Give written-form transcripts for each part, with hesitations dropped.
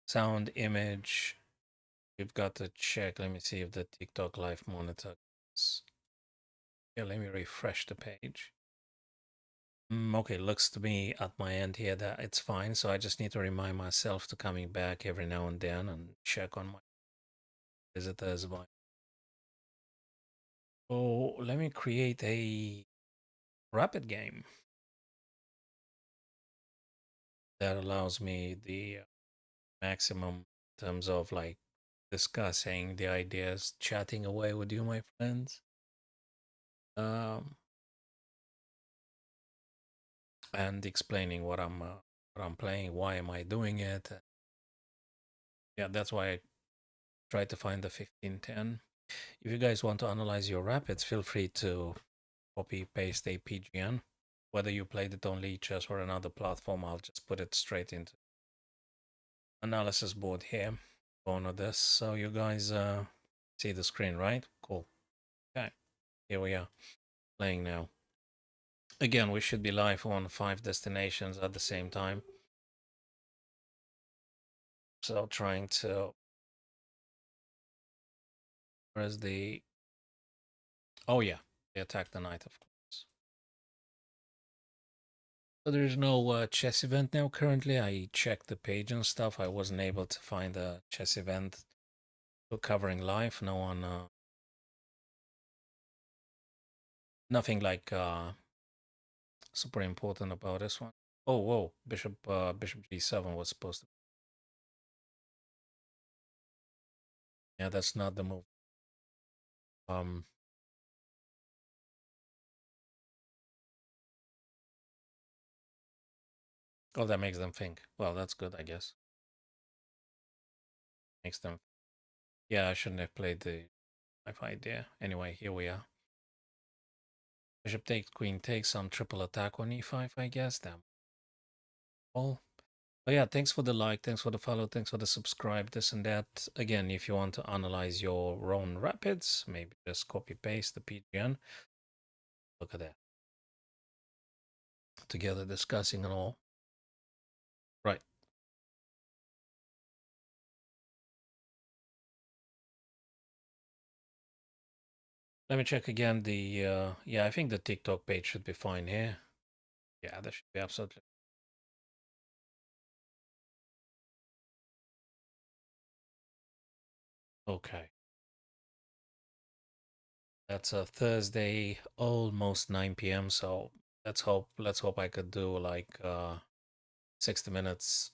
Sound, image. We've got to check. Let me see if the TikTok live monitor is. Yeah, let me refresh the page. Okay, looks to me at my end here that it's fine. So I just need to remind myself to coming back every now and then and check on my visitors. So let me create a rapid game that allows me the maximum in terms of like discussing the ideas, chatting away with you, my friends. Um, and explaining what I'm playing, why am I doing it. Yeah, that's why I tried to find the 1510. If you guys want to analyze your rapids, feel free to copy paste a PGN. Whether you played it on Leechess or another platform, I'll just put it straight into analysis board here. Go on with this. So you guys see the screen, right? Cool. Okay, here we are playing now. Again, we should be live on 5 destinations at the same time. So trying to, where's the, oh yeah, they attack the knight, of course. So there's no chess event now currently. I checked the page and stuff. I wasn't able to find a chess event covering live. No one, nothing like super important about this one. Oh, whoa, Bishop G7 was supposed to. Yeah, that's not the move. Um, oh, that makes them think. Well, that's good, I guess. Makes them. Yeah, I shouldn't have played the live idea. Anyway, here we are. Bishop takes, queen takes, some triple attack on e5, I guess. Damn. All. But yeah, thanks for the like, thanks for the follow, thanks for the subscribe, this and that. Again, if you want to analyze your own rapids, maybe just copy paste the PGN. Look at that. Together discussing and all. Right. Let me check again the, yeah, I think the TikTok page should be fine here. Yeah, that should be absolutely. Okay. That's a Thursday, almost 9 p.m. So let's hope I could do like 60 minutes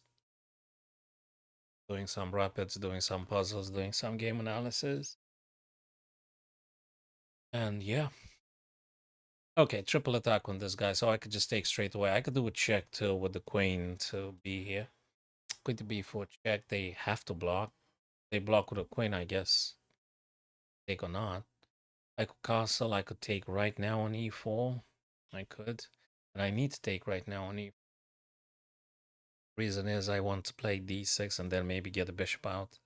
doing some rapids, doing some puzzles, doing some game analysis. And yeah. Okay, triple attack on this guy, so I could just take straight away. I could do a check too with the queen to be here. Queen to b4 check, they have to block. They block with a queen, I guess. Take or not. I could castle, I could take right now on e4. I could. And I need to take right now on e4. Reason is I want to play d6 and then maybe get a bishop out.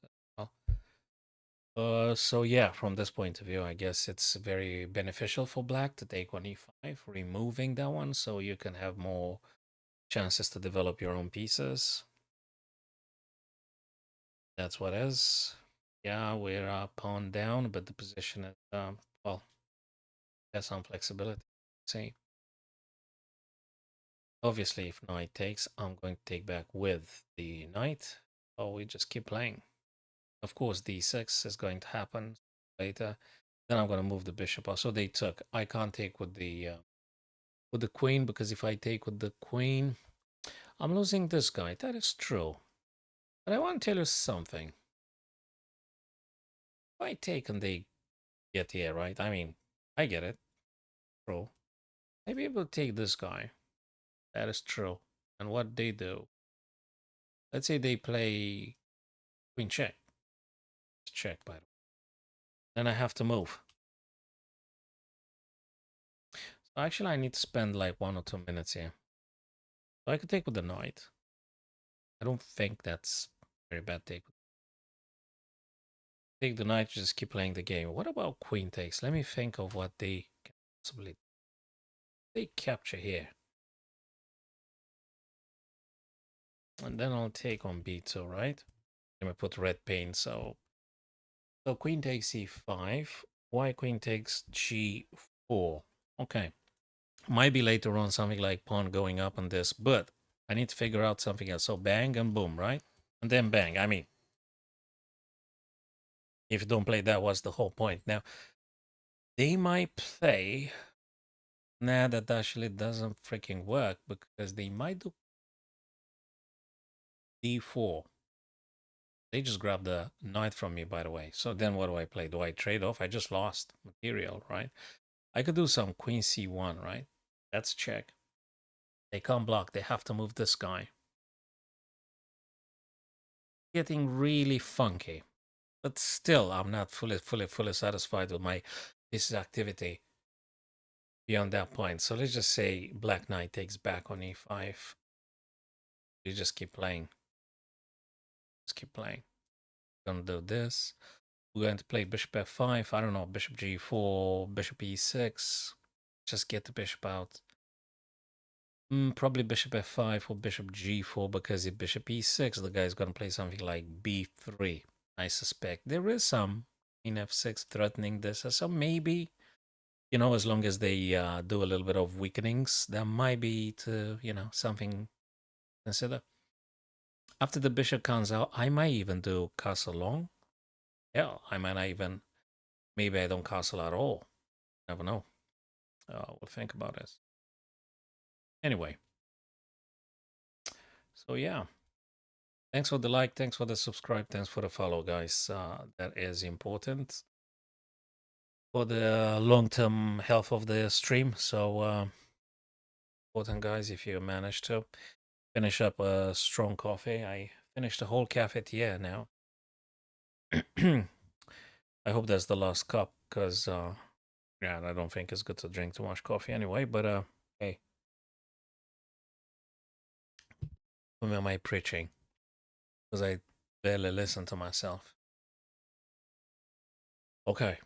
So yeah, from this point of view, I guess it's very beneficial for black to take on e5, removing that one so you can have more chances to develop your own pieces. That's what is. Yeah, we're pawn down, but the position is, well, has some flexibility. See, obviously, if knight takes, I'm going to take back with the knight. Oh, we just keep playing. Of course, d6 is going to happen later. Then I'm going to move the bishop off. So they took. I can't take with the queen, because if I take with the queen, I'm losing this guy. That is true. But I want to tell you something. If I take and they get here, right? I mean, I get it. True. Maybe able to take this guy. That is true. And what they do, let's say they play queen check. Check, by the way. Then I have to move. So actually, I need to spend like 1 or 2 minutes here. So I could take with the knight. I don't think that's a very bad take. Take the knight, just keep playing the game. What about queen takes? Let me think of what they can possibly. They capture here. And then I'll take on b2, right? let me put red paint. So queen takes e5. Why queen takes g4? Okay. Might be later on something like pawn going up on this, but I need to figure out something else. So bang and boom, right? And then bang. I mean, if you don't play that, was the whole point. Now, they might play. Nah, that actually doesn't freaking work because they might do d4. They just grabbed the knight from me, by the way. So then what do I play? Do I trade off? I just lost material, right? I could do some queen c1, right? That's check. They can't block. They have to move this guy. Getting really funky. But still, I'm not fully satisfied with my this activity beyond that point. So let's just say Black Knight takes back on e5. You just keep playing. Just keep playing. Gonna do this. We're going to play bishop f5. I don't know, bishop g4, bishop e6. Just get the bishop out. Probably bishop f5 or bishop g4 because if bishop e6, the guy's gonna play something like b3. I suspect there is some in f6 threatening this, so maybe, you know, as long as they do a little bit of weakenings, there might be to, you know, something consider. After the bishop comes out, I might even do castle long. Yeah, I might not even, maybe I don't castle at all. Never know. We'll think about this. Anyway, so yeah. Thanks for the like, thanks for the subscribe, thanks for the follow, guys. That is important for the long-term health of the stream. So important, guys, if you manage to finish up a strong coffee. I finished the whole cafetiere now. I hope that's the last cup because yeah, I don't think it's good to drink too much coffee anyway. But hey, who am I preaching? Because I barely listen to myself. Okay.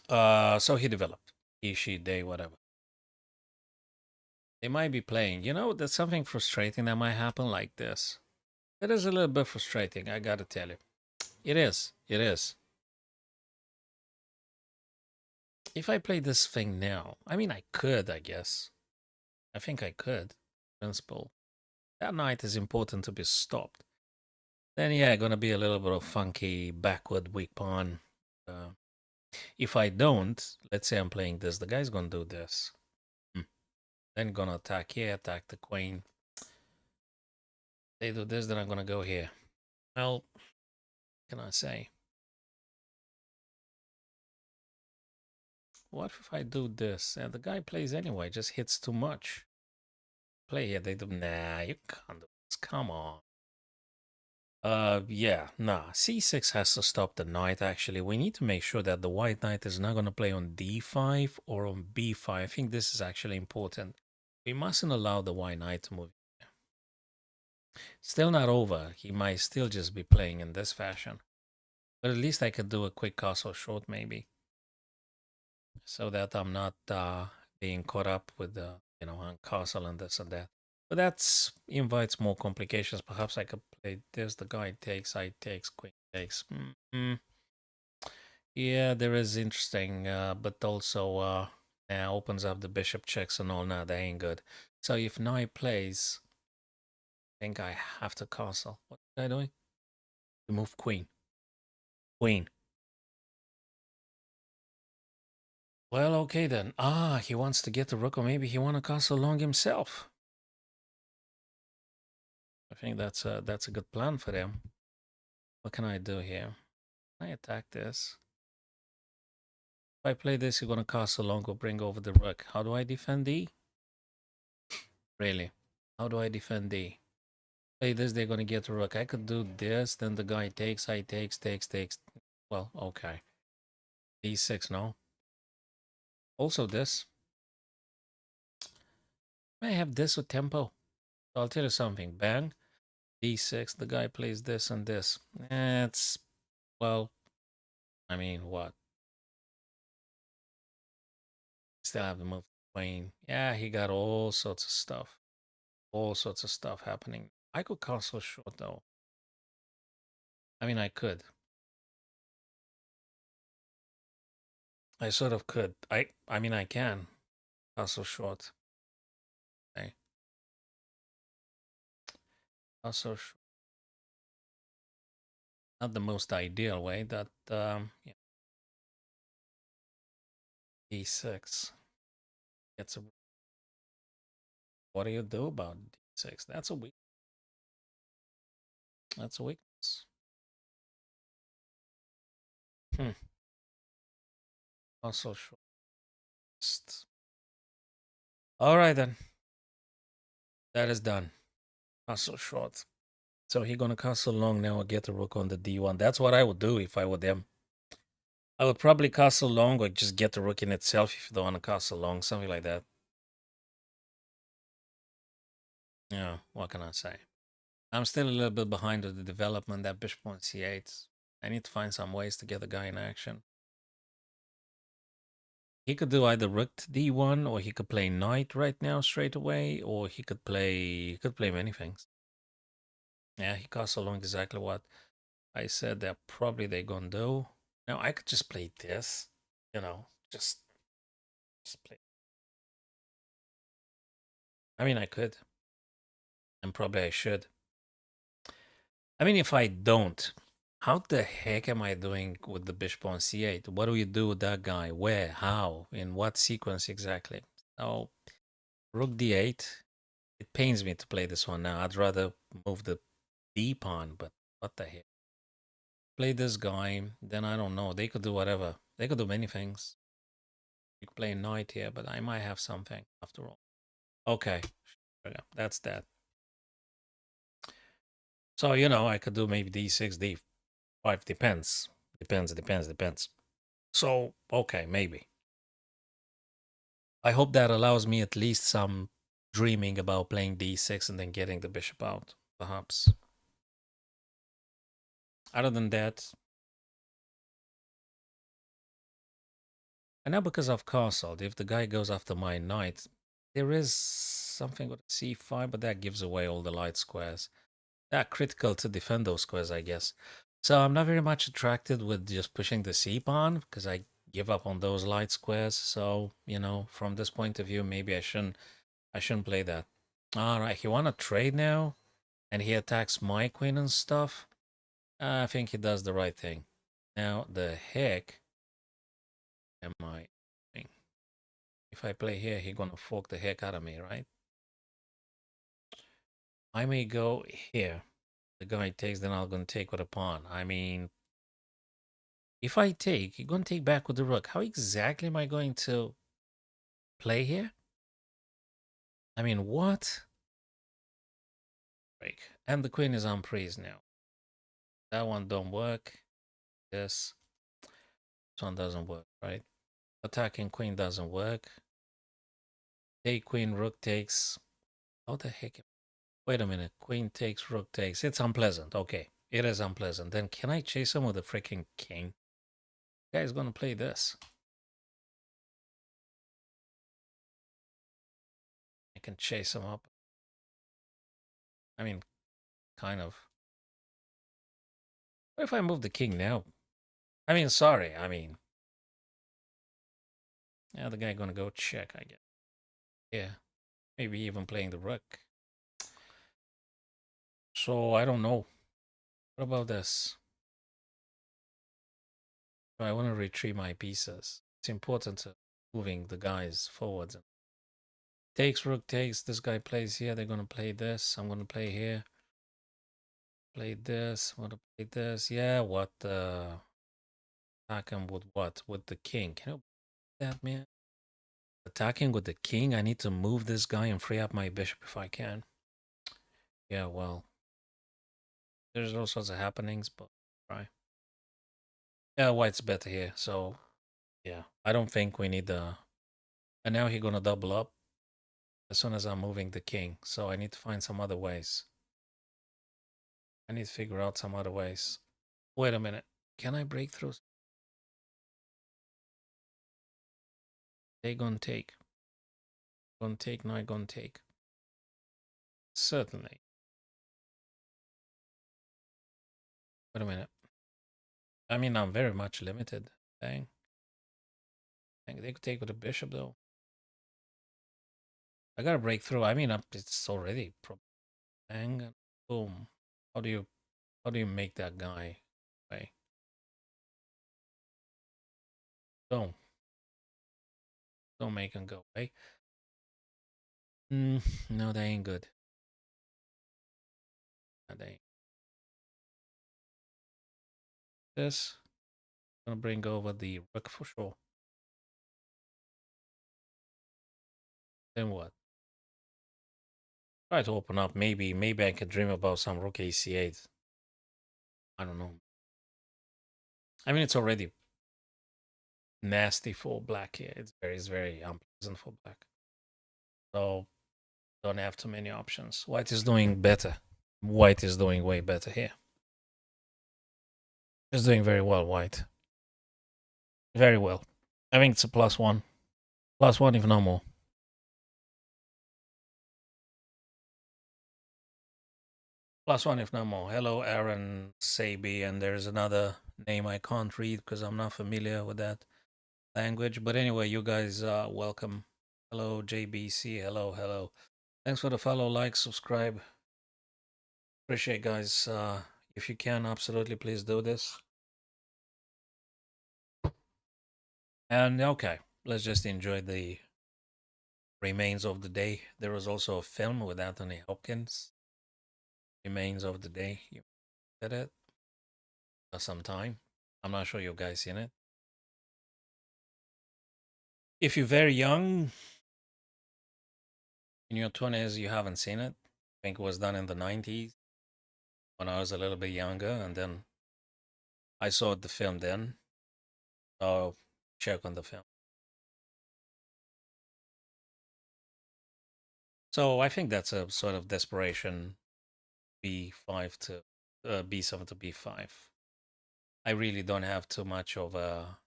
So he developed. He, she, they, whatever. They might be playing. You know, there's something frustrating that might happen like this. It is a little bit frustrating, I gotta tell you. It is. It is. If I play this thing now, I mean, I could, I guess. I think I could. Principle. That knight is important to be stopped. Then, yeah, gonna be a little bit of funky, backward, weak pawn. If I don't, let's say I'm playing this, the guy's gonna do this. Then gonna attack here, attack the queen. They do this, then I'm gonna go here. Well, what can I say? What if I do this? And the guy plays anyway, just hits too much. Play here, they do. Nah, you can't do this. Come on. Yeah, nah. C6 has to stop the knight, actually. We need to make sure that the white knight is not going to play on d5 or on b5. I think this is actually important. We mustn't allow the white knight to move. Still not over. He might still just be playing in this fashion. But at least I could do a quick castle short, maybe. So that I'm not being caught up with the, you know, on castle and this and that. But that's invites more complications. Perhaps I could play this. The guy takes, I takes, queen takes. Yeah, there is interesting, but also opens up the bishop checks and all. Now that ain't good. So if knight plays, I think I have to castle. What am I doing? Remove queen. Queen. Well, okay then. He wants to get the rook, or maybe he want to castle long himself. I think that's a good plan for them. What can I do here? Can I attack this? If I play this, you're gonna castle long or bring over the rook. How do I defend D? Really? How do I defend D? Play this, they're gonna get the rook. I could do this, then the guy takes, I takes. Well, okay. D6, no. Also this. I have this with tempo. So I'll tell you something. Bang. D6, the guy plays this and this. It's, well, I mean, what? Still have to move the queen. Yeah, he got all sorts of stuff. All sorts of stuff happening. I could castle short though. I mean, I could. I sort of could. I mean, I can. Also short. Okay. Also short. Not the most ideal way. That yeah. D6 gets a. What do you do about D6? That's a weak. That's a weakness. Hmm. Also short. All right then. That is done. Castle short. So he gonna castle long now and get the rook on the d1. That's what I would do if I were them. I would probably castle long or just get the rook in itself if you don't want to castle long, something like that. Yeah, what can I say? I'm still a little bit behind with the development. That bishop on c8. I need to find some ways to get the guy in action. He could do either rook to d1 or he could play knight right now straight away, or he could play many things. Yeah, he castle long exactly what I said that probably they're gonna do. Now I could just play this, you know, just play. I mean, I could, and probably I should. I mean, if I don't, how the heck am I doing with the bishop on c8? What do you do with that guy? Where? How? In what sequence exactly? Oh, rook d8. It pains me to play this one now. I'd rather move the d pawn, but what the heck? Play this guy, then I don't know. They could do whatever. They could do many things. You could play a knight here, but I might have something after all. Okay, that's that. So, you know, I could do maybe d6, d5, depends. Depends. So, okay, maybe. I hope that allows me at least some dreaming about playing d6 and then getting the bishop out, perhaps. Other than that, and now because I've castled, if the guy goes after my knight, there is something with c5, but that gives away all the light squares. They're critical to defend those squares, I guess. So I'm not very much attracted with just pushing the c pawn because I give up on those light squares. So, you know, from this point of view, maybe I shouldn't play that. All right, he wanna trade now, and he attacks my queen and stuff. I think he does the right thing. Now, the heck am I doing? If I play here, he gonna fork the heck out of me, right? I may go here. The guy takes, then I'm gonna take with a pawn. I mean, if I take, you're going to take back with the rook. How exactly am I going to play here? I mean, what? Break. And the queen is unpraised now. That one don't work. This one doesn't work, right? Attacking queen doesn't work. Take queen, rook takes. How the heck? Wait a minute. Queen takes, rook takes. It's unpleasant. Okay, it is unpleasant. Then can I chase him with a freaking king? The guy's going to play this. I can chase him up. I mean, kind of. What if I move the king now? I mean, sorry. I mean, yeah, the guy gonna go check, I guess. Yeah, maybe even playing the rook. So I don't know. What about this? I want to retrieve my pieces. It's important to moving the guys forwards. Takes, rook takes. This guy plays here. They're gonna play this. I'm gonna play here. Play this. I'm gonna play this. Yeah, what? Attacking with what? With the king. Can you that, man? Attacking with the king. I need to move this guy and free up my bishop if I can. Yeah, well, there's all sorts of happenings, but right. Yeah, white's better here. So yeah, I don't think we need the. And now he's gonna double up as soon as I'm moving the king. So I need to find some other ways. I need to figure out some other ways. Wait a minute. Can I break through? They gonna take. Gonna take. Not gonna take. Certainly. Wait a minute. I mean, I'm very much limited. Dang. Dang, they could take with a bishop though. I gotta break through. I mean, it's already dang. Boom. How do you make that guy? Right. Don't don't make him go away. No, they ain't good. No, they ain't. This gonna bring over the rook for sure. Then what? Try to open up. Maybe I could dream about some rook AC8. I don't know. I mean, it's already nasty for black here. It's very unpleasant for black. So don't have too many options. White is doing better. White is doing way better here. It's doing very well, white. Very well. I think it's a +1. +1 if no more. +1 if no more. Hello, Aaron Sabi, and there's another name I can't read because I'm not familiar with that language. But anyway, you guys welcome. Hello, JBC. Hello, hello. Thanks for the follow, like, subscribe. Appreciate, guys. If you can, absolutely, please do this. And okay, let's just enjoy the remains of the day. There was also a film with Anthony Hopkins. Remains of the day. You did it for some time. I'm not sure you guys seen it. If you're very young, in your 20s, you haven't seen it. I think it was done in the 90s when I was a little bit younger, and then I saw the film then. So check on the film. So I think that's a sort of desperation B5 to B7 to B5. I really don't have too much of a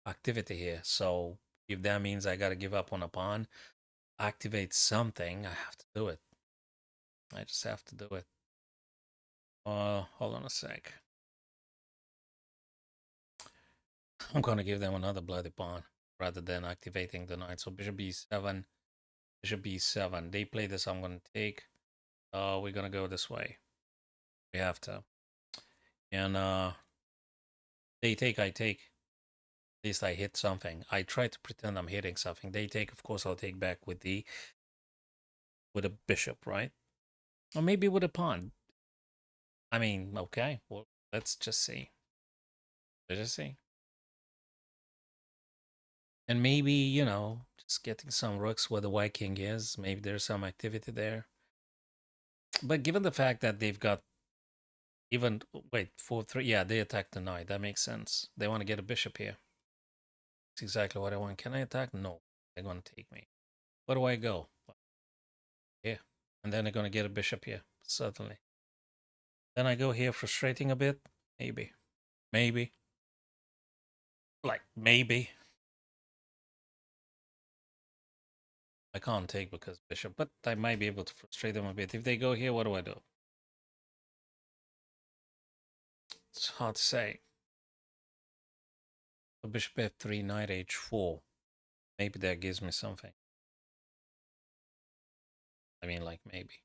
activity here. So if that means I got to give up on a pawn, activate something, I have to do it. I just have to do it. Hold on a sec. I'm going to give them another bloody pawn rather than activating the knight. So bishop b7, bishop b7. They play this, I'm going to take. We're going to go this way. We have to. And they take, I take. At least I hit something. I try to pretend I'm hitting something. They take, of course, I'll take back with a bishop, right? Or maybe with a pawn. I mean, okay, well, let's just see. Let's just see. And maybe, just getting some rooks where the white king is. Maybe there's some activity there. But given the fact that they've got even, wait, 4-3, yeah, they attack the knight. That makes sense. They want to get a bishop here. That's exactly what I want. Can I attack? No, they're going to take me. Where do I go? Here. And then they're going to get a bishop here, certainly. Then I go here, frustrating a bit. Maybe. Maybe. Like, maybe. I can't take because bishop, but I might be able to frustrate them a bit. If they go here, what do I do? It's hard to say. So bishop f3, knight h4. Maybe that gives me something. I mean, like, maybe.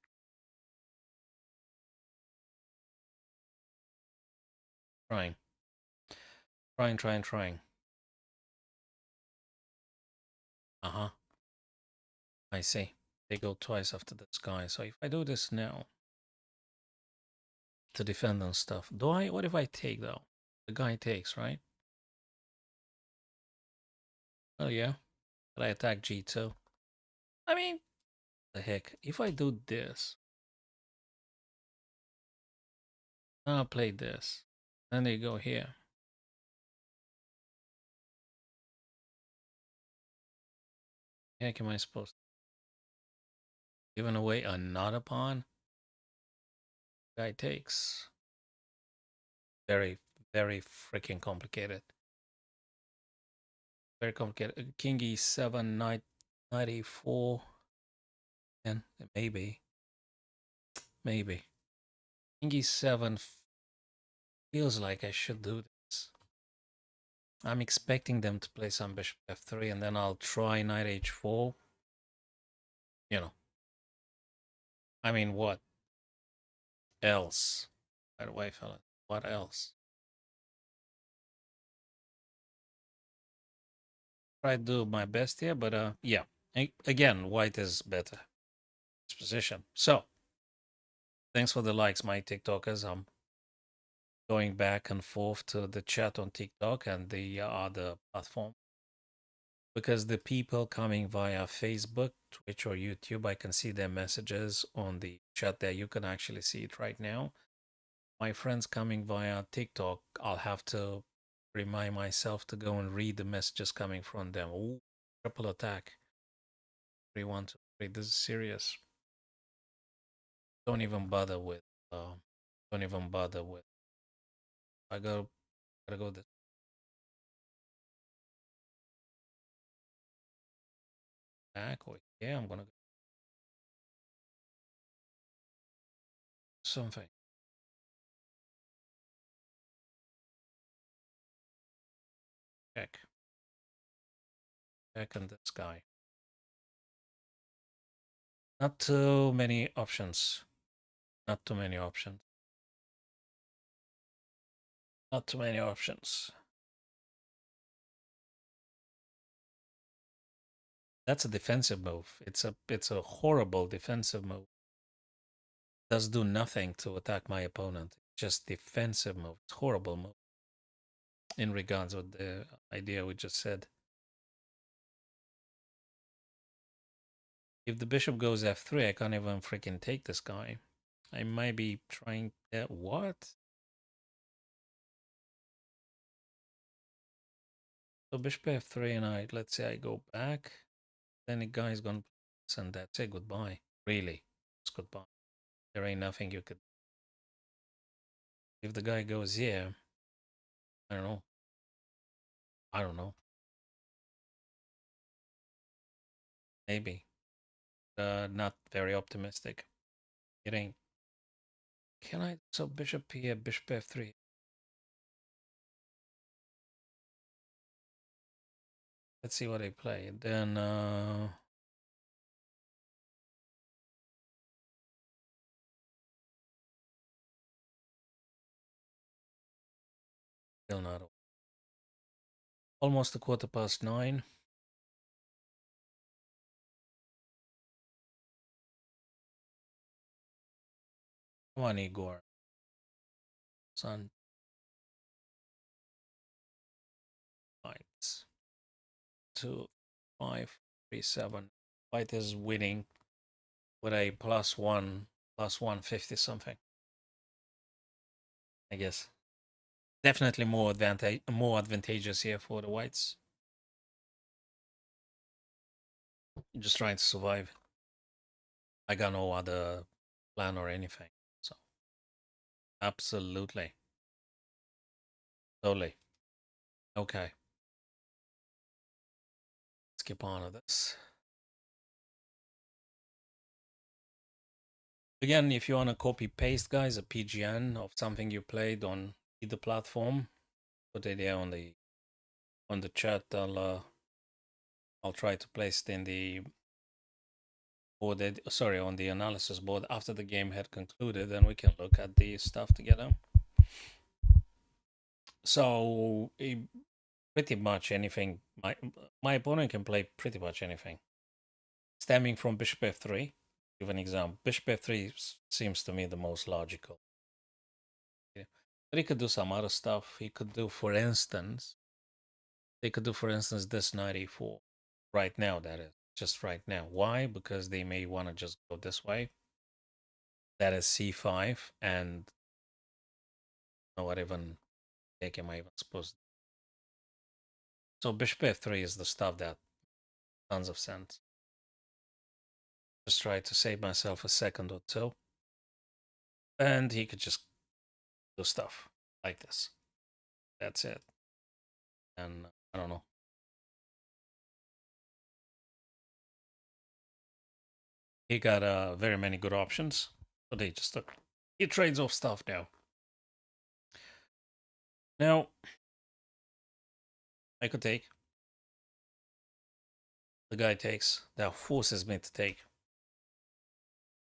Trying. Trying. Uh-huh. I see. They go twice after this guy. So if I do this now to defend and stuff, what if I take though? The guy takes, right? Oh yeah. But I attack g2. I mean, the heck. If I do this, I'll play this. Then they go here. Heck am I supposed to? Giving away another pawn? Guy takes. Very, very freaking complicated. Very complicated. King e7, knight e4. And maybe. King e7 feels like I should do this. I'm expecting them to play some bishop f3, and then I'll try knight h4. You know, I mean, what else? By the way, fella, what else? Try to do my best here, but yeah. Again, white is better position. So, thanks for the likes, my TikTokers. I'm going back and forth to the chat on TikTok and the other platform because the people coming via Facebook, Twitch, or YouTube, I can see their messages on the chat there. You can actually see it right now. My friends coming via TikTok, I'll have to remind myself to go and read the messages coming from them. Ooh, triple attack. 3-1, 2-3. This is serious. Don't even bother with. Uh, don't even bother with. I gotta go this back. Or yeah, I'm gonna go something. Check. Check on this guy. Not too many options. Not too many options. Not too many options. That's a defensive move. It's a horrible defensive move. Does do nothing to attack my opponent. Just defensive move. It's horrible move. In regards with the idea we just said. If the bishop goes f3, I can't even freaking take this guy. I might be trying what? So bishop f3 and let's say I go back. Then the guy's gonna and that's it. Goodbye. Really. It's goodbye. There ain't nothing you could. If the guy goes here, I don't know. I don't know. Maybe. Not very optimistic. It ain't. Can I? So bishop here, bishop f3. Let's see what they play. Then still not. Almost a 9:15. Come on, Igor. Son. Lights. 2, 5, 3, 7. White is winning with a plus 150 something. I guess. Definitely more advantageous here for the whites. Just trying to survive. I got no other plan or anything. So absolutely. Totally. Okay. Skip on to this. Again, if you want to copy paste, guys, a PGN of something you played on either platform, put it there on the chat. I'll try to place it in the board. Sorry, on the analysis board after the game had concluded, and we can look at the stuff together. So pretty much anything. My opponent can play pretty much anything. Stemming from bishop f3. Give an example. Bishop f3 seems to me the most logical. Yeah. But he could do some other stuff. He could do, for instance, this knight e4. Right now, that is. Just right now. Why? Because they may want to just go this way. That is c5, and what even take am I even supposed to? So bishop f3 is the stuff that tons of sense. Just try to save myself a second or two. And he could just do stuff like this. That's it. And I don't know. He got very many good options. So they just he trades off stuff now. Now, I could take. The guy takes. That forces me to take.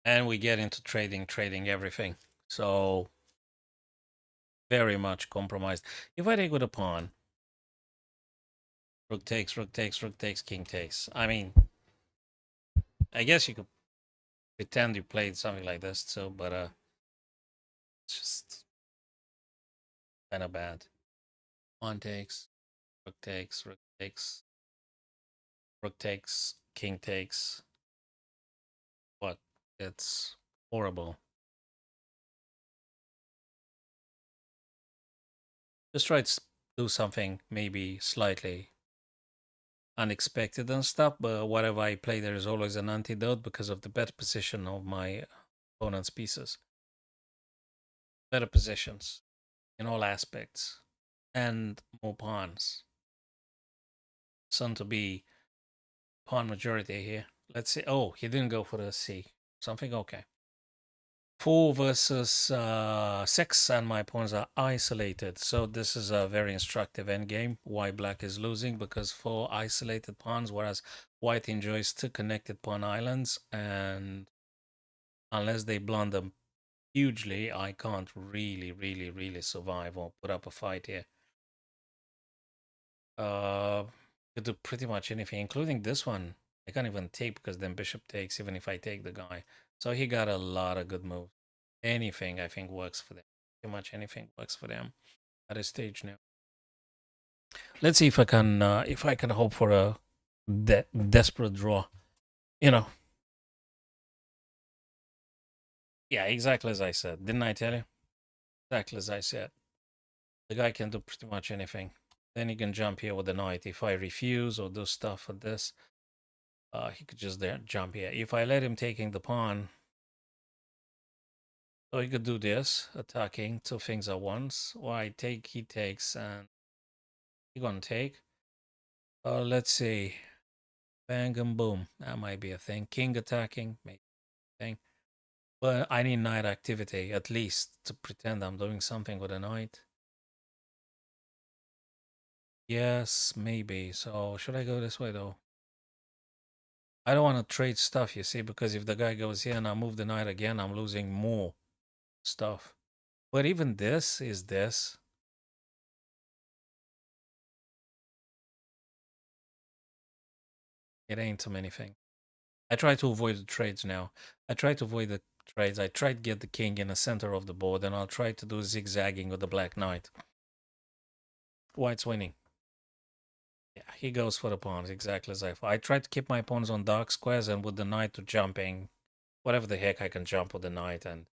And we get into trading everything. So very much compromised. If I take with a pawn, rook takes, rook takes, rook takes, king takes. I mean, I guess you could pretend you played something like this too, but it's just kind of bad. Pawn takes, rook takes, rook takes, rook takes, king takes. What? It's horrible. Just try to do something maybe slightly unexpected and stuff, but whatever I play, there is always an antidote because of the better position of my opponent's pieces. Better positions in all aspects, and more pawns. Soon to be pawn majority here. Let's see. Oh, he didn't go for the C. Something okay. 4 versus 6, and my pawns are isolated. So this is a very instructive endgame. Why black is losing, because 4 isolated pawns, whereas white enjoys 2 connected pawn islands, and unless they blunder hugely, I can't really survive or put up a fight here. Could do pretty much anything, including this one. I can't even take because then bishop takes, even if I take the guy. So he got a lot of good moves. Anything I think works for them. Pretty much anything works for them at this stage now. Let's see if I can hope for a desperate draw. You know. Yeah, exactly as I said. Didn't I tell you? Exactly as I said. The guy can do pretty much anything. Then he can jump here with the knight. If I refuse or do stuff for this, he could just there jump here. If I let him taking the pawn, so he could do this, attacking 2 things at once. Or I take, he takes, and he gonna take. Let's see. Bang and boom. That might be a thing. King attacking, maybe a thing. But I need knight activity, at least, to pretend I'm doing something with a knight. Yes, maybe. So should I go this way, though? I don't want to trade stuff, you see, because if the guy goes here and I move the knight again, I'm losing more stuff. But even this is this. It ain't too many things. I try to avoid the trades now. I try to avoid the trades. I try to get the king in the center of the board, and I'll try to do zigzagging with the black knight. White's winning. Yeah, he goes for the pawns, exactly as I try to keep my pawns on dark squares, and with the knight to jumping, whatever the heck I can jump with the knight, and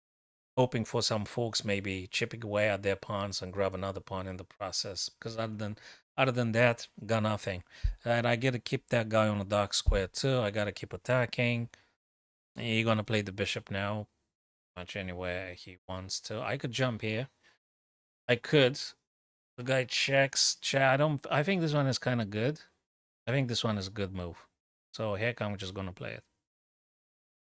hoping for some forks, maybe chipping away at their pawns and grab another pawn in the process. Because other than that, got nothing. And I get to keep that guy on a dark square too. I gotta keep attacking. He's gonna play the bishop now, much anywhere he wants to. I could jump here. I could. The guy checks. I think this one is kind of good. I think this one is a good move. So heck, I'm just gonna play it.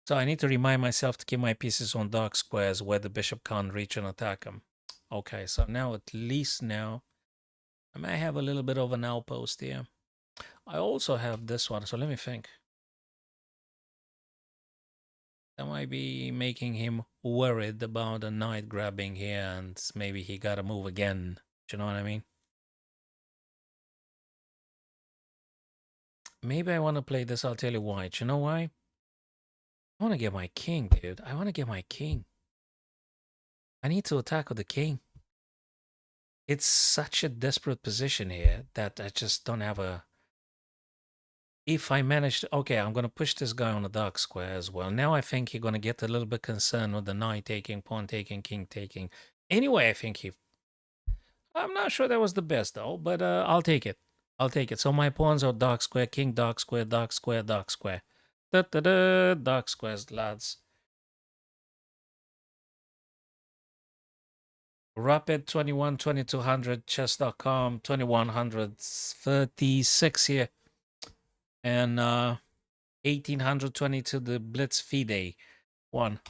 So I need to remind myself to keep my pieces on dark squares where the bishop can't reach and attack them. Okay, so now at least now I may have a little bit of an outpost here. I also have this one, so let me think. That might be making him worried about a knight grabbing here, and maybe he gotta move again. Do you know what I mean? Maybe I want to play this. I'll tell you why. Do you know why? I want to get my king, dude. I want to get my king. I need to attack with the king. It's such a desperate position here that I just don't have a... If I manage to... Okay, I'm going to push this guy on the dark square as well. Now I think you're going to get a little bit concerned with the knight taking, pawn taking, king taking. Anyway, I think he... I'm not sure that was the best, though, but I'll take it. I'll take it. So my pawns are dark square, king, dark square, dark square, dark square. Da-da-da, dark squares, lads. Rapid 21, 2200, chess.com, 2136 here. And 1822, the Blitz FIDE one.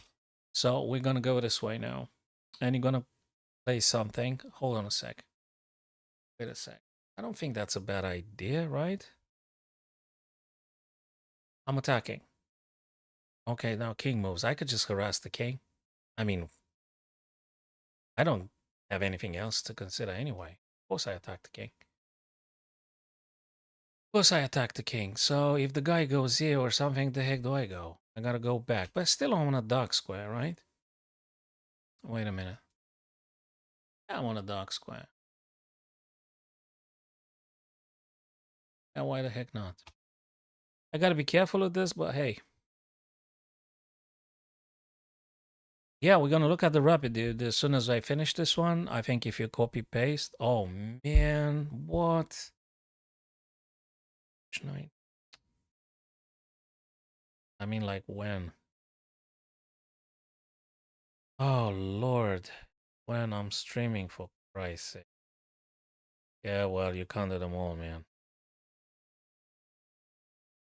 So we're going to go this way now. And you're going to play something. Hold on a sec. Wait a sec. I don't think that's a bad idea, right? I'm attacking. Okay, now king moves. I could just harass the king. I mean, I don't have anything else to consider anyway. Of course I attack the king. Of course I attack the king. So if the guy goes here or something, the heck do I go? I gotta go back. But still I want a dark square, right? Wait a minute. I want a dark square. And why the heck not? I gotta be careful with this, but hey. Yeah, we're gonna look at the rapid, dude. As soon as I finish this one, I think if you copy paste. Oh man, what? I mean, like when? Oh Lord, when I'm streaming, for Christ's sake. Yeah, well, you counted them all, man.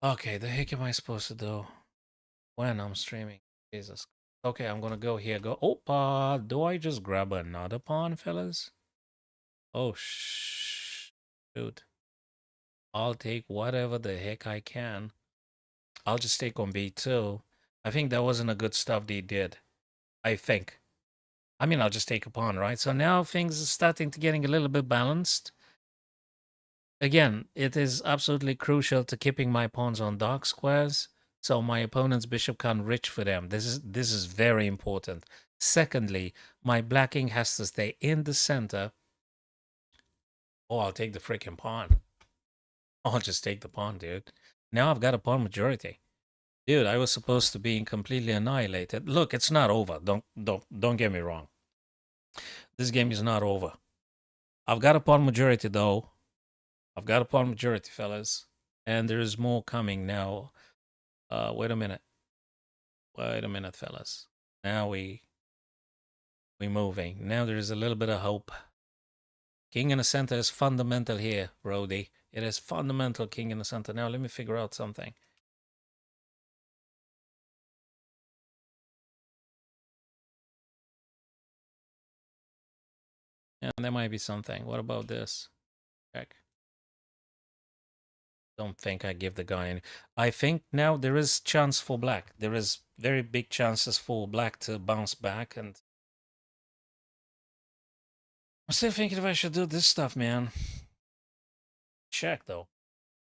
Okay, the heck am I supposed to do when I'm streaming? Jesus. Okay, I'm gonna go here. Go. Opa, do I just grab another pawn, fellas? Oh, shoot. I'll take whatever the heck I can. I'll just take on B2. I think that wasn't a good stuff they did. I think. I mean, I'll just take a pawn, right? So now things are starting to getting a little bit balanced. Again, it is absolutely crucial to keeping my pawns on dark squares, so my opponent's bishop can't reach for them. This is very important. Secondly, my blacking has to stay in the center. Oh, I'll take the freaking pawn. I'll just take the pawn, dude. Now I've got a pawn majority. Dude, I was supposed to be completely annihilated. Look, it's not over. Don't get me wrong. This game is not over. I've got a pawn majority though. I've got a pawn majority, fellas. And there's more coming now. Wait a minute. Wait a minute, fellas. Now we moving. Now there's a little bit of hope. King in the center is fundamental here, Brody. It is fundamental, king in the center. Now let me figure out something. Yeah, there might be something. What about this? Check. Don't think I give the guy any. I think now there is chance for black. There is very big chances for black to bounce back, and I'm still thinking if I should do this stuff, man. Check though.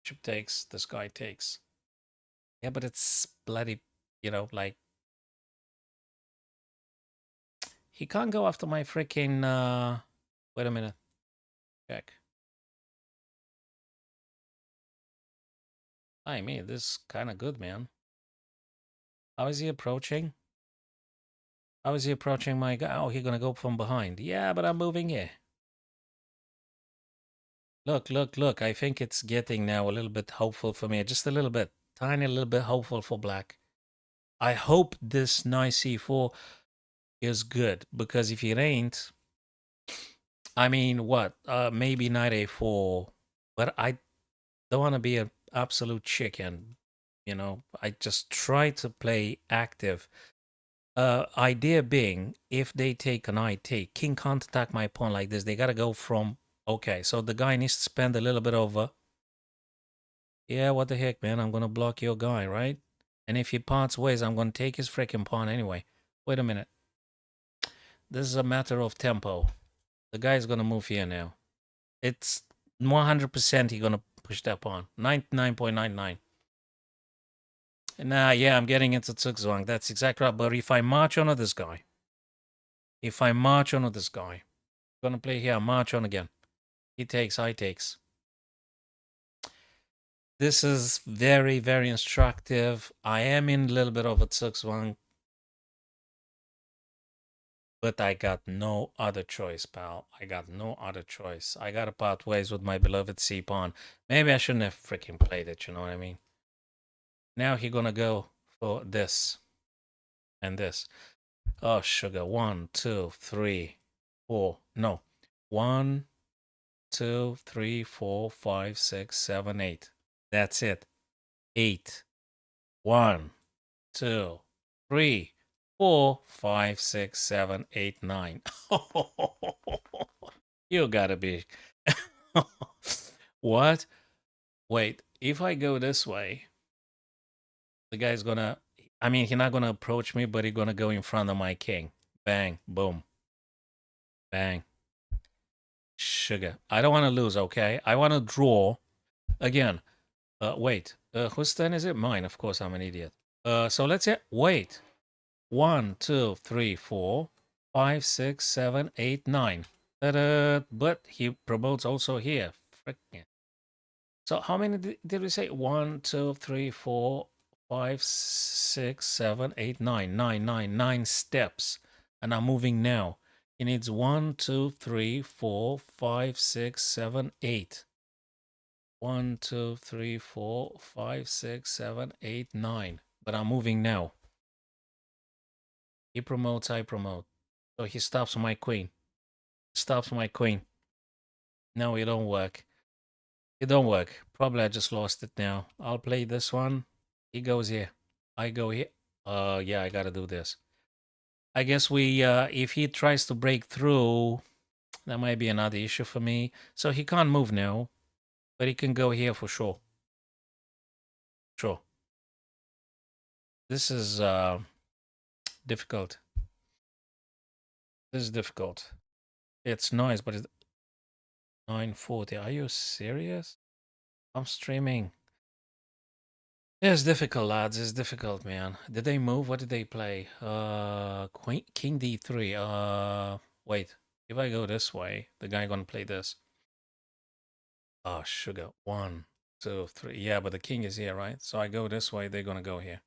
Bishop takes, this guy takes. Yeah, but it's bloody, like he can't go after my freaking wait a minute. Check. I mean, this is kind of good, man. How is he approaching? How is he approaching my guy? Oh, he's gonna go from behind. Yeah, but I'm moving here. Look, look, look. I think it's getting now a little bit hopeful for me. Just a little bit. Tiny little bit hopeful for black. I hope this knight c4 is good, because if it ain't, I mean, what? Maybe knight a4. But I don't want to be an absolute chicken. I just try to play active. Idea being, if they take an I take, king can't attack my pawn like this. They gotta go from, okay, so the guy needs to spend a little bit over. Yeah, what the heck, man? I'm gonna block your guy, right? And if he parts ways, I'm gonna take his freaking pawn anyway. Wait a minute. This is a matter of tempo. The guy's gonna move here now. It's 100% he's gonna push that pawn. 99.99. Nah, yeah, I'm getting into Zugzwang. That's exactly right. But if I march onto this guy, gonna play here, march on again. He takes, I takes. This is very, very instructive. I am in a little bit of a Zugzwang, but I got no other choice, pal. I got no other choice. I gotta part ways with my beloved C pawn. Maybe I shouldn't have freaking played it, you know what I mean? Now he gonna go for this and this. Oh, sugar. 1, 2, 3, 4. No. 1, 2, 3, 4, 5, 6, 7, 8. That's it. 8. 1, 2, 3, 4, 5, 6, 7, 8, 9. You gotta be. What? Wait, if I go this way, the guy's gonna. I mean, he's not gonna approach me, but he's gonna go in front of my king. Bang, boom, bang. Sugar. I don't want to lose, okay? I want to draw again. Wait. Whose turn is it? Mine. Of course, I'm an idiot. So let's say. Wait. 1, 2, 3, 4, 5, 6, 7, 8, 9. Ta-da! But he promotes also here. Frick. So how many did we say? 1, 2, 3, 4, 5, 6, 7, 8, 9. 9 steps. And I'm moving now. He needs 1, 2, 3, 4, 5, 6, 7, 8. 1, 2, 3, 4, 5, 6, 7, 8, 9. But I'm moving now. He promotes, I promote. So he stops my queen. Stops my queen. No, it don't work. It don't work. Probably I just lost it now. I'll play this one. He goes here. I go here. Yeah, I gotta do this. I guess if he tries to break through, that might be another issue for me. So he can't move now, but he can go here for sure. Sure. This is difficult. This is difficult. It's nice, but it's 9:40. Are you serious? I'm streaming. It's difficult, lads. It's difficult, man. Did they move? What did they play? Queen, King D3. Wait. If I go this way, the guy gonna play this. Oh, sugar. 1, 2, 3. Yeah, but the king is here, right? So I go this way, they're gonna go here.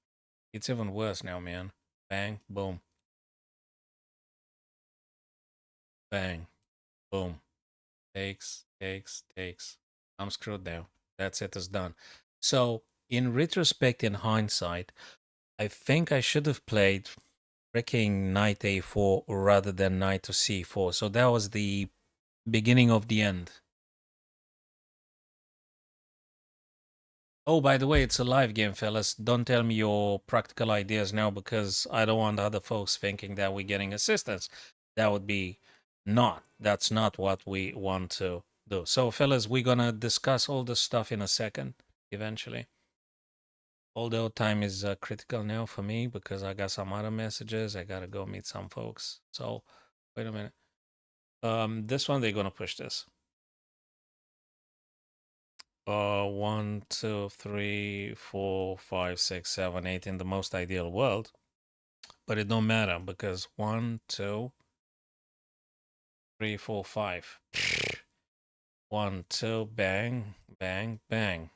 It's even worse now, man. Bang, boom. Bang, boom. Takes, takes, takes. I'm screwed now. That's it, it's done. So, in retrospect, in hindsight, I think I should have played freaking knight a4 rather than knight to c4. So that was the beginning of the end. Oh, by the way, it's a live game, fellas. Don't tell me your practical ideas now because I don't want other folks thinking that we're getting assistance. That would be not. That's not what we want to do. So, fellas, we're going to discuss all this stuff in a second, eventually. Although time is critical now for me because I got some other messages. I got to go meet some folks. So, wait a minute. This one, they're going to push this. 1, 2, 3, 4, 5, 6, 7, 8 in the most ideal world. But it don't matter because 1, 2, 3, 4, 5. 1, 2, bang, bang, bang.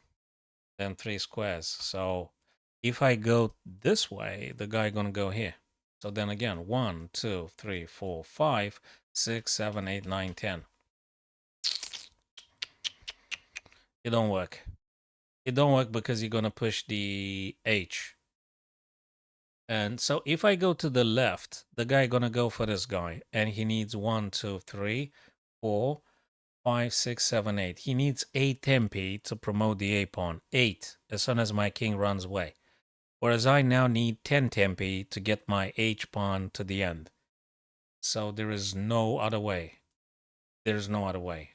Then 3 squares. So if I go this way, the guy gonna go here. So then again, 1, 2, 3, 4, 5, 6, 7, 8, 9, 10. It don't work. It don't work because you're gonna push the H. And so if I go to the left, the guy gonna go for this guy, and he needs 1, 2, 3, 4, 5, 6, 7, 8. He needs 8 tempi to promote the A pawn. 8 as soon as my king runs away. Whereas I now need 10 tempi to get my H pawn to the end. So there is no other way. There's no other way.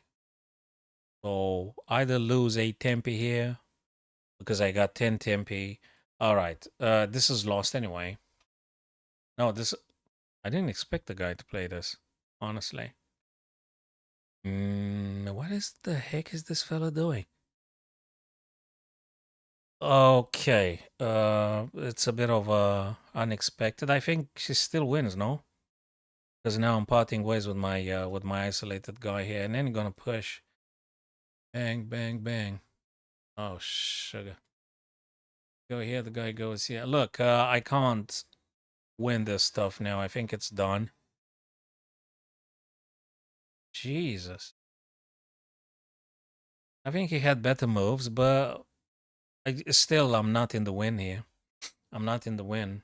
So either lose 8 tempi here because I got 10 tempi. All right, this is lost anyway. No, this I didn't expect the guy to play this, honestly. What is the heck is this fella doing? Okay, it's a bit of unexpected. I think she still wins, no? Because now I'm parting ways with my isolated guy here, and then gonna push. Bang, bang, bang. Oh sugar. Go here, the guy goes here. Look, I can't win this stuff now. I think it's done. Jesus. I think he had better moves, but still, I'm not in the win here. I'm not in the win.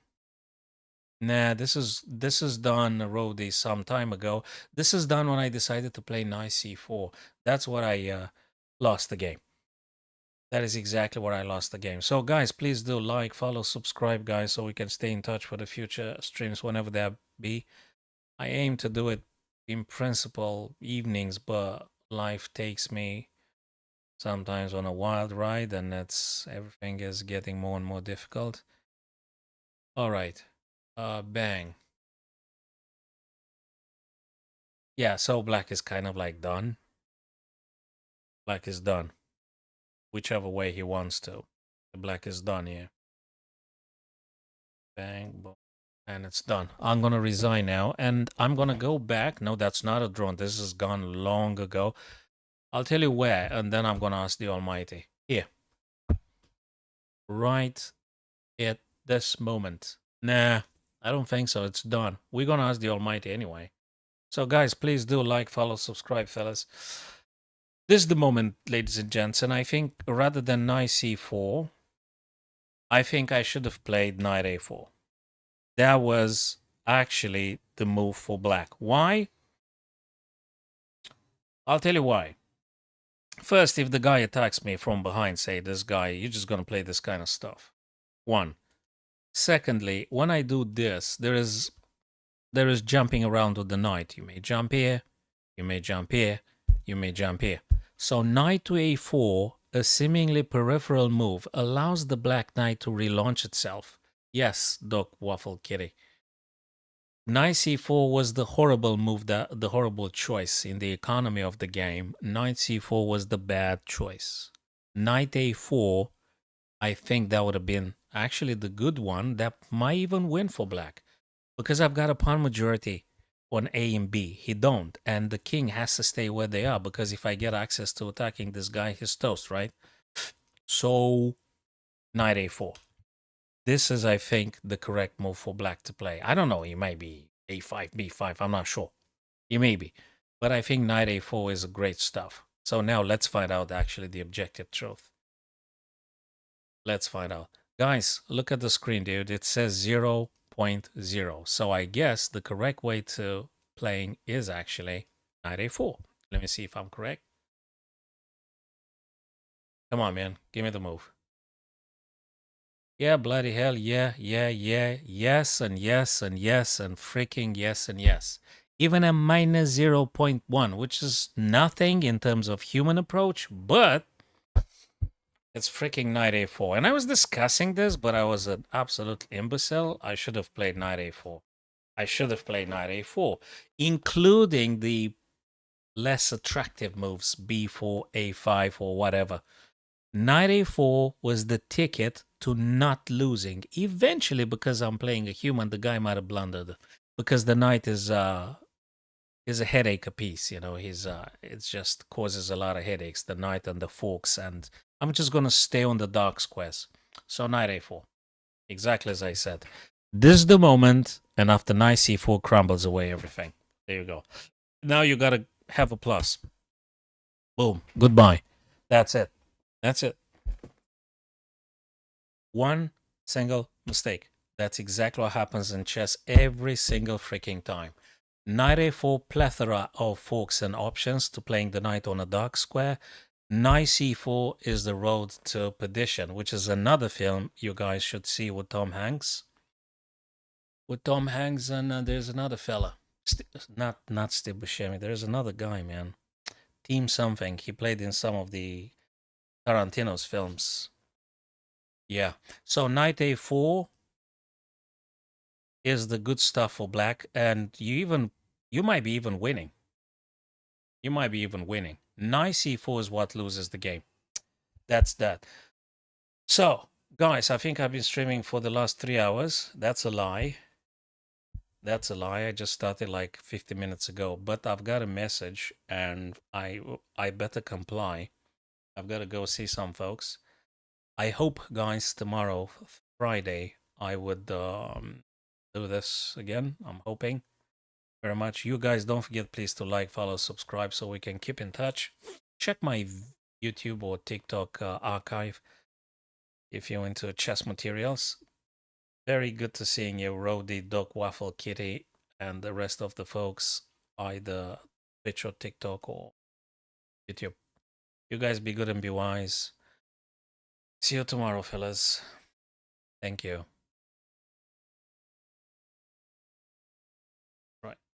Nah, this is done, Rody, some time ago. This is done when I decided to play knight c4. That's what I lost the game. That is exactly where I lost the game. So, guys, please do like, follow, subscribe, guys, so we can stay in touch for the future streams whenever there be. I aim to do it in principle evenings, but life takes me sometimes on a wild ride, and everything is getting more and more difficult. All right. Bang. Yeah, so black is kind of like done. Black is done. Whichever way he wants to. The black is done here. Bang, boom. And it's done. I'm going to resign now, and I'm going to go back. No, that's not a drone. This is gone long ago. I'll tell you where, and then I'm going to ask the Almighty. Here. Right at this moment. Nah, I don't think so. It's done. We're going to ask the Almighty anyway. So, guys, please do like, follow, subscribe, fellas. This is the moment, ladies and gents, and I think rather than knight c4, I think I should have played knight a4. That was actually the move for black. Why? I'll tell you why. First, if the guy attacks me from behind, say, this guy, you're just going to play this kind of stuff. One. Secondly, when I do this, there is jumping around with the knight. You may jump here, you may jump here, you may jump here. So knight to a4, a seemingly peripheral move, allows the black knight to relaunch itself. Yes, Doc Waffle Kitty. Knight c4 was the horrible move, the horrible choice in the economy of the game. Knight c4 was the bad choice. Knight a4, I think that would have been actually the good one that might even win for black. Because I've got a pawn majority on A and B. He don't. And the king has to stay where they are, because if I get access to attacking this guy, he's toast, right? So, knight a4. This is, I think, the correct move for black to play. I don't know. He might be a5, b5. I'm not sure. He may be. But I think knight a4 is great stuff. So now let's find out actually the objective truth. Let's find out. Guys, look at the screen, dude. It says 0.0. So I guess the correct way to playing is actually knight a4. Let me see if I'm correct. Come on, man. Give me the move. Yeah, bloody hell. Yeah, yeah, yeah. Yes, and yes, and yes, and freaking yes, and yes. Even a minus 0.1, which is nothing in terms of human approach, but it's freaking knight a4. And I was discussing this, but I was an absolute imbecile. I should have played knight a4. I should have played knight a4, including the less attractive moves, b4, a5, or whatever. Knight a4 was the ticket to not losing. Eventually, because I'm playing a human, the guy might have blundered. Because the knight is a headache apiece, you know. It just causes a lot of headaches, the knight and the forks, and I'm just gonna stay on the dark squares. So knight a4, exactly as I said. This is the moment, and after knight c4 crumbles away everything. There you go. Now you gotta have a plus. Boom. Goodbye. That's it. That's it. One single mistake. That's exactly what happens in chess every single freaking time. Knight a4, plethora of forks and options to playing the knight on a dark square. Knight c4 is the road to perdition, which is another film you guys should see with Tom Hanks. With Tom Hanks, and there's another fella. Not Steve Buscemi. There's another guy, man. Team something. He played in some of the Tarantino's films. Yeah. So knight a4 is the good stuff for black, and you might be even winning. You might be even winning. Knight c4 is what loses the game. That's that. So, guys, I think I've been streaming for the last 3 hours. That's a lie. That's a lie. I just started like 50 minutes ago, but I've got a message and I better comply. I've got to go see some folks. I hope, guys, tomorrow, Friday, I would do this again. I'm hoping very much. You guys don't forget, please, to like, follow, subscribe so we can keep in touch. Check my YouTube or TikTok archive if you're into chess materials. Very good to seeing you, Rody, Doc Waffle, Kitty, and the rest of the folks, either Twitch or TikTok or YouTube. You guys be good and be wise. See you tomorrow, fellas. Thank you.